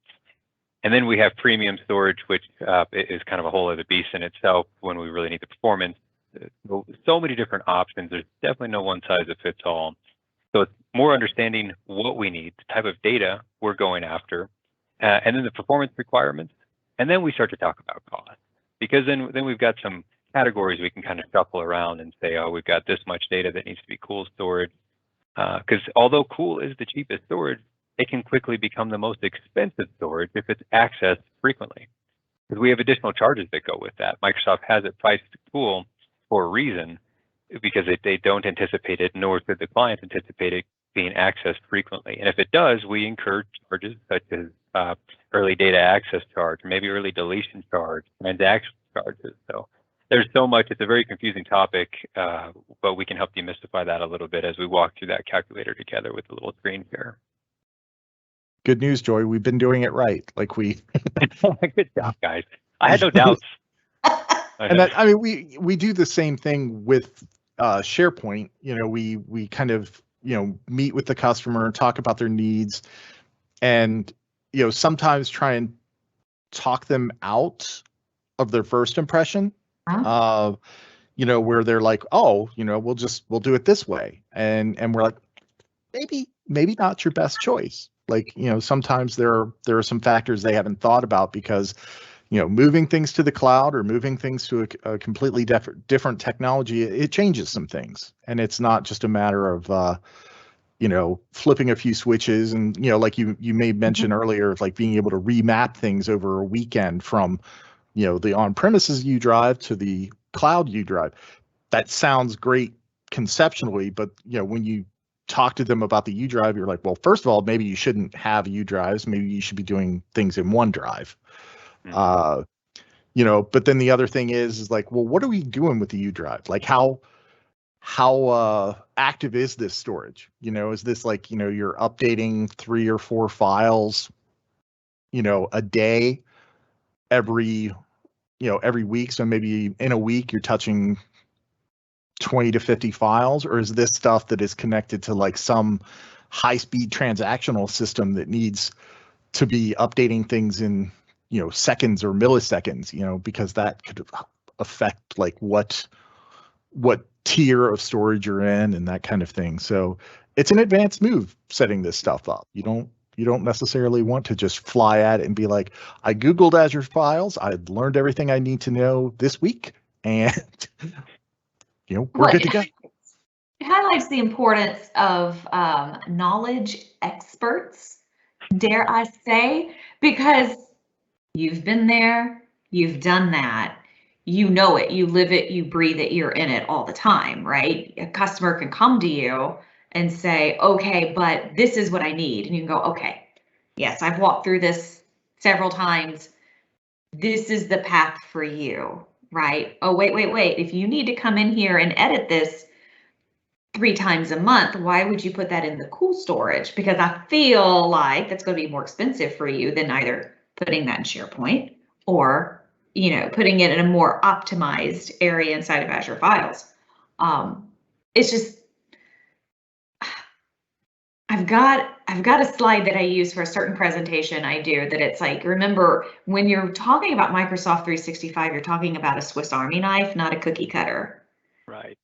And then we have premium storage, which is kind of a whole other beast in itself when we really need the performance. So many different options. There's definitely no one size that fits all. So it's more understanding what we need, the type of data we're going after, and then the performance requirements. And then we start to talk about cost, because then we've got some categories we can kind of shuffle around and say, oh, we've got this much data that needs to be cool storage. Because although cool is the cheapest storage, it can quickly become the most expensive storage if it's accessed frequently. Because we have additional charges that go with that. Microsoft has it priced cool for a reason, because they don't anticipate it, nor should the client anticipate it being accessed frequently. And if it does, we incur charges such as early data access charge, maybe early deletion charge, transaction charges. So there's so much. It's a very confusing topic, but we can help demystify that a little bit as we walk through that calculator together with a little screen share. Good news, Joy. We've been doing it right. Like we. Good job, guys. I had no doubts. And that, I mean, we do the same thing with SharePoint. We kind of meet with the customer and talk about their needs, and sometimes try and talk them out of their first impression. Where they're like, oh, we'll do it this way, and we're like, maybe not your best choice. Like, sometimes there are some factors they haven't thought about, because moving things to the cloud or moving things to a completely different technology, it changes some things. And it's not just a matter of, flipping a few switches. And, like you may mention earlier, like being able to remap things over a weekend from, the on-premises U drive to the cloud U drive. That sounds great conceptually, but, when you talk to them about the U drive, you're like, well, first of all, maybe you shouldn't have U drives. Maybe you should be doing things in OneDrive. But then the other thing is like, well, what are we doing with the U drive? Like how active is this storage? Is this like, you're updating 3 or 4 files, a day every week. So maybe in a week you're touching 20 to 50 files, or is this stuff that is connected to like some high-speed transactional system that needs to be updating things in, seconds or milliseconds, because that could affect like what tier of storage you're in and that kind of thing. So it's an advanced move setting this stuff up. You don't necessarily want to just fly at it and be like, I Googled Azure Files, I learned everything I need to know this week, and we're good to go. It highlights the importance of knowledge experts, dare I say, because you've been there, you've done that, you know it, you live it, you breathe it, you're in it all the time, right? A customer can come to you and say, okay, but this is what I need. And you can go, okay, yes, I've walked through this several times. This is the path for you, right? Oh, wait. If you need to come in here and edit this 3 times a month, why would you put that in the cool storage? Because I feel like that's going to be more expensive for you than either putting that in SharePoint or, putting it in a more optimized area inside of Azure Files. It's just, I've got a slide that I use for a certain presentation I do that it's like, remember, when you're talking about Microsoft 365, you're talking about a Swiss Army knife, not a cookie cutter. Right.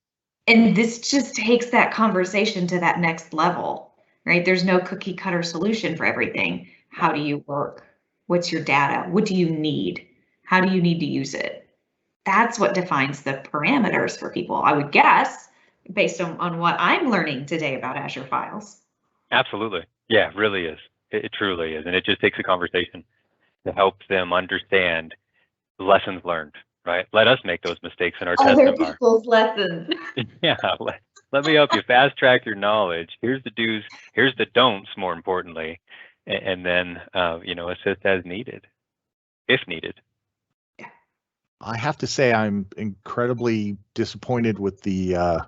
And this just takes that conversation to that next level, right? There's no cookie cutter solution for everything. How do you work? What's your data? What do you need? How do you need to use it? That's what defines the parameters for people, I would guess, based on what I'm learning today about Azure Files. Absolutely. Yeah, it really is. It truly is. And it just takes a conversation to help them understand lessons learned, right? Let us make those mistakes in our test Other environment. people's lessons. Yeah, let me help you fast track your knowledge. Here's the do's, here's the don'ts, more importantly, and then, assist as needed, if needed. I have to say I'm incredibly disappointed with the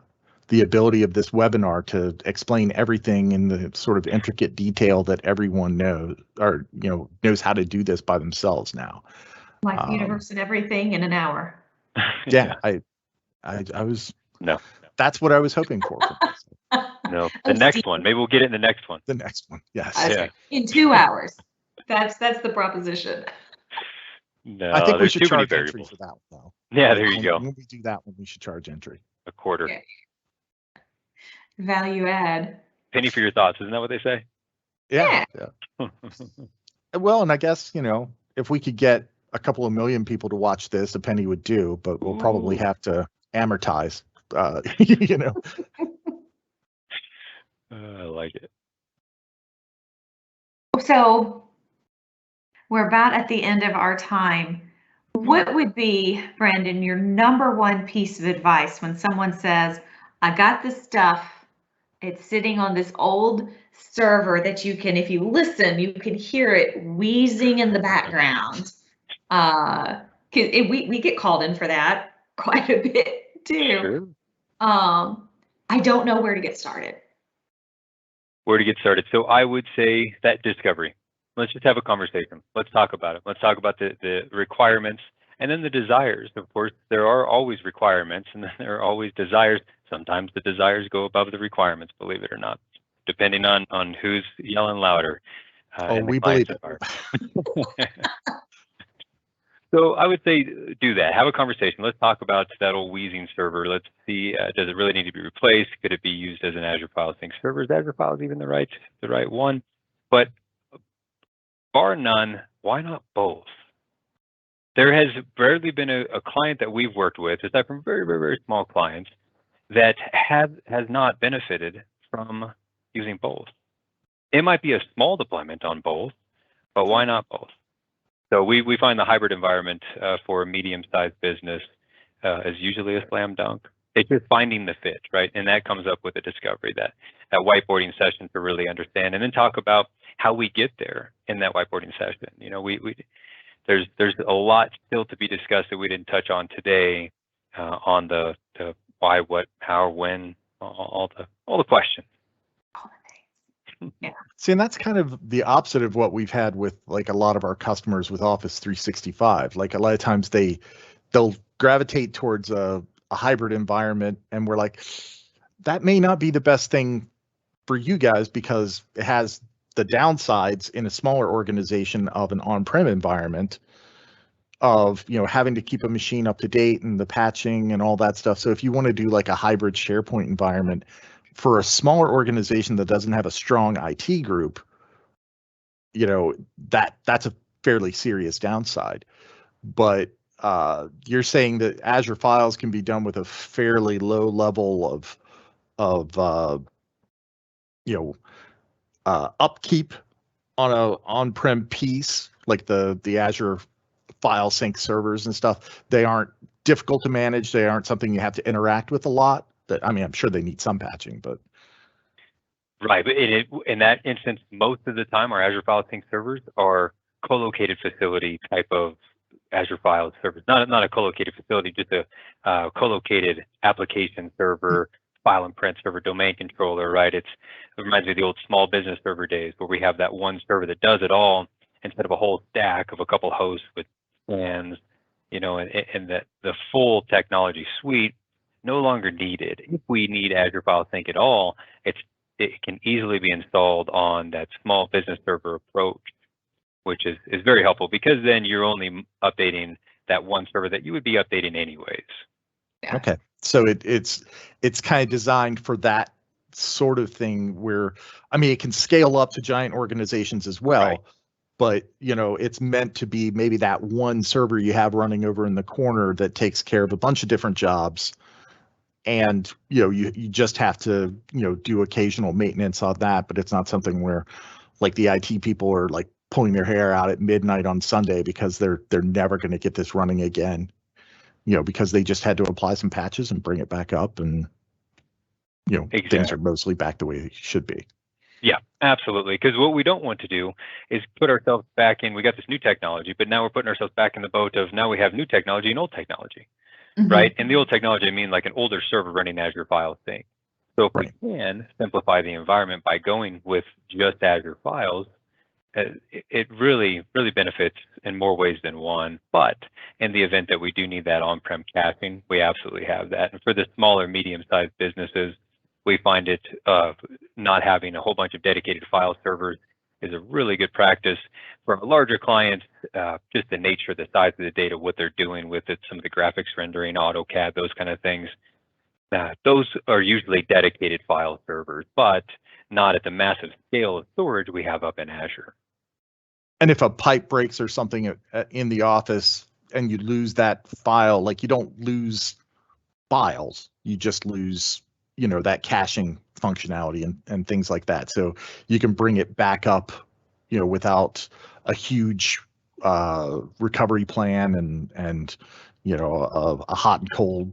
ability of this webinar to explain everything in the sort of intricate detail that everyone knows, or knows how to do this by themselves now. Like universe and everything in an hour. Yeah, I was. No. That's what I was hoping for. No, the next one. Maybe we'll get it in the next one. The next one, yes. Yeah. In 2 hours. That's the proposition. No, I think we there's should too many charge entry variables for that one, though. Yeah, there you go. When we do that one, we should charge entry. A quarter. Okay. Value add. Penny for your thoughts. Isn't that what they say? Yeah. Well, and I guess, if we could get a couple of million people to watch this, a penny would do, but we'll probably have to amortize, I like it. So we're about at the end of our time. What would be, Brandon, your number one piece of advice when someone says, I got this stuff, it's sitting on this old server that you can, if you listen, you can hear it wheezing in the background. We get called in for that quite a bit too. Sure. I don't know where to get started. Where to get started. So I would say that discovery. Let's just have a conversation. Let's talk about it. Let's talk about the requirements and then the desires. Of course, there are always requirements and then there are always desires. Sometimes the desires go above the requirements, believe it or not, depending on who's yelling louder. We believe it. So I would say do that. Have a conversation. Let's talk about that old wheezing server. Let's see, does it really need to be replaced? Could it be used as an Azure File Sync server? Is Azure Files even the right one? But bar none, why not both? There has rarely been a client that we've worked with, aside from very, very, very small clients, that has not benefited from using both. It might be a small deployment on both, but why not both? So we find the hybrid environment for a medium-sized business is usually a slam dunk. It's just finding the fit, right? And that comes up with a discovery, that whiteboarding session to really understand, and then talk about how we get there in that whiteboarding session. There's a lot still to be discussed that we didn't touch on today on the why, what, how, when, all the questions. Yeah. See, and that's kind of the opposite of what we've had with like a lot of our customers with Office 365. Like a lot of times they'll gravitate towards a hybrid environment, and we're like, that may not be the best thing for you guys because it has the downsides in a smaller organization of an on-prem environment of, you know, having to keep a machine up to date and the patching and all that stuff. So if you want to do like a hybrid SharePoint environment for a smaller organization that doesn't have a strong IT group, you know, that's a fairly serious downside. But you're saying that Azure Files can be done with a fairly low level of upkeep on a on-prem piece, like the Azure file sync servers and stuff. They aren't difficult to manage. They aren't something you have to interact with a lot. I mean, I'm sure they need some patching, but. Right, but in that instance, most of the time our Azure File Sync servers are co-located facility type of Azure File servers. Not a co-located facility, just a co-located application server, file and print server, domain controller, right? It reminds me of the old small business server days where we have that one server that does it all instead of a whole stack of a couple hosts with plans, you know, and the full technology suite no longer needed. If we need Azure File Sync at all, it can easily be installed on that small business server approach, which is very helpful because then you're only updating that one server that you would be updating anyways. Yeah. Okay, so it's kind of designed for that sort of thing where, I mean, it can scale up to giant organizations as well, right. But you know, it's meant to be maybe that one server you have running over in the corner that takes care of a bunch of different jobs. And you know, you just have to, you know, do occasional maintenance on that, but it's not something where like the IT people are like pulling their hair out at midnight on Sunday because they're never going to get this running again, you know, because they just had to apply some patches and bring it back up, and you know, exactly. Things are mostly back the way they should be. Yeah, absolutely. Because what we don't want to do is put ourselves back in, we got this new technology, but now we're putting ourselves back in the boat of now we have new technology and old technology. Mm-hmm. Right? And the old technology, I mean like an older server running Azure File Sync. So if we can simplify the environment by going with just Azure Files, it really benefits in more ways than one. But in the event that we do need that on-prem caching, we absolutely have that. And for the smaller, medium-sized businesses, we find it not having a whole bunch of dedicated file servers is a really good practice. For our larger clients, just the nature, the size of the data, what they're doing with it, some of the graphics rendering, AutoCAD, those kind of things, those are usually dedicated file servers, but not at the massive scale of storage we have up in Azure. And if a pipe breaks or something in the office and you lose that file, like you don't lose files, you just lose, you know, that caching functionality and things like that. So you can bring it back up, you know, without a huge recovery plan and you know, a hot and cold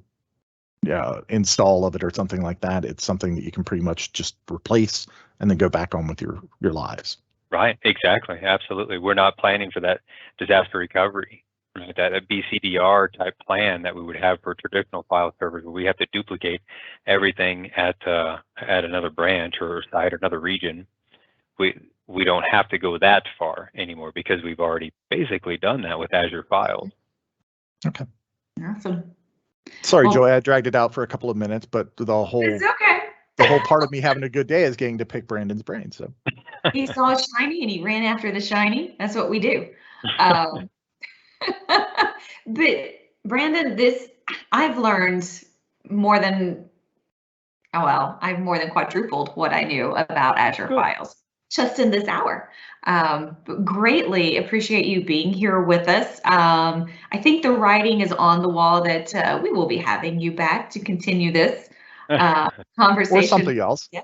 install of it or something like that. It's something that you can pretty much just replace and then go back on with your lives. Right, exactly, absolutely. We're not planning for that disaster recovery, right? That a BCDR type plan that we would have for traditional file servers, where we have to duplicate everything at another branch or site or another region. We don't have to go that far anymore because we've already basically done that with Azure Files. Okay. Awesome. Sorry, Joey, I dragged it out for a couple of minutes, but the whole it's okay. The whole part of me having a good day is getting to pick Brandon's brain. So he saw a shiny and he ran after the shiny. That's what we do. But Brandon, I've learned more than I've more than quadrupled what I knew about Azure Files just in this hour. Greatly appreciate you being here with us. I think the writing is on the wall that we will be having you back to continue this conversation. Or something else. Yeah.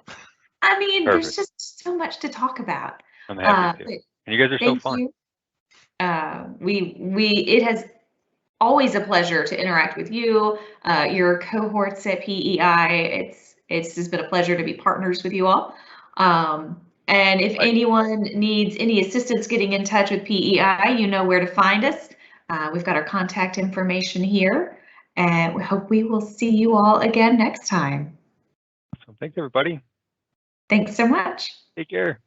I mean, There's just so much to talk about. I'm happy to. And you guys are so fun. It has always a pleasure to interact with you, your cohorts at PEI. It's just been a pleasure to be partners with you all. And if anyone needs any assistance getting in touch with PEI, you know where to find us. We've got our contact information here, and we hope we will see you all again next time. So thanks, everybody. Thanks so much. Take care.